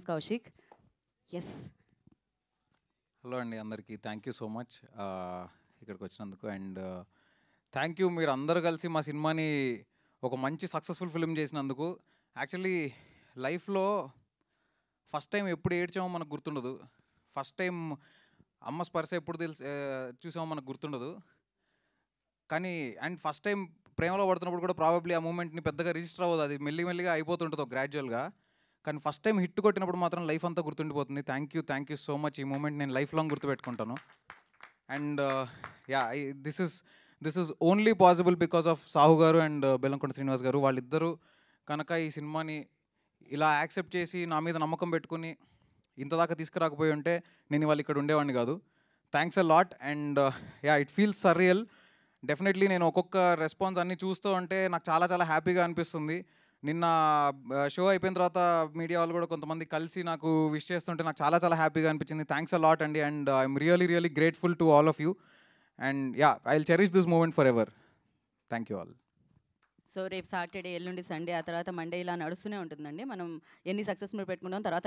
Kaushik. Yes. Hello అండి అందరికీ thank you so much ఇక్కడికి వచ్చినందుకు. అండ్ థ్యాంక్ యూ మీరు అందరూ కలిసి మా సినిమాని ఒక మంచి సక్సెస్ఫుల్ ఫిల్మ్ చేసినందుకు. యాక్చువల్లీ లైఫ్లో ఫస్ట్ టైం ఎప్పుడు ఏడ్చామో మనకు గుర్తుండదు, ఫస్ట్ టైం అమ్మ స్పర్శ ఎప్పుడు చూసామో మనకు గుర్తుండదు. కానీ అండ్ ఫస్ట్ టైం ప్రేమలో పడుతున్నప్పుడు కూడా ప్రాబబ్లీ ఆ మూమెంట్ని పెద్దగా రిజిస్టర్ అవ్వదు, అది మెల్లిగా అయిపోతుంటుంది గ్రాడ్యువల్గా. కానీ ఫస్ట్ టైం హిట్ కొట్టినప్పుడు మాత్రం లైఫ్ అంతా గుర్తుండిపోతుంది. Thank you so much. ఈ మూమెంట్ నేను లైఫ్ లాంగ్ గుర్తుపెట్టుకుంటాను. And ya, this is only possible because of Sahu garu and Bellamkonda Srinivas గారు. వాళ్ళిద్దరూ కనుక ఈ సినిమాని ఇలా యాక్సెప్ట్ చేసి నా మీద నమ్మకం పెట్టుకుని ఇంతదాకా తీసుకురాకపోయి ఉంటే నేను వాళ్ళు ఇక్కడ ఉండేవాడిని కాదు. Thanks a lot. And yeah, it feels surreal. Definitely నేను ఒక్కొక్క రెస్పాన్స్ అన్నీ చూస్తూ ఉంటే నాకు చాలా చాలా హ్యాపీగా అనిపిస్తుంది. నిన్న షో అయిపోయిన తర్వాత మీడియా వాళ్ళు కూడా కొంతమంది కలిసి నాకు విష్ చేస్తుంటే నాకు చాలా చాలా హ్యాపీగా అనిపించింది. థ్యాంక్స్ అ లాట్ అండి. And I'm really grateful to all of you. And yeah, I will cherish this moment forever. Thank you all. So రేపు సాటర్డే, ఎల్లుండి సండే, ఆ తర్వాత మండే ఇలా నడుస్తూనే ఉంటుందండి. మనం ఎన్ని సక్సెస్ఫుల్ పెట్టుకుంటాం తర్వాత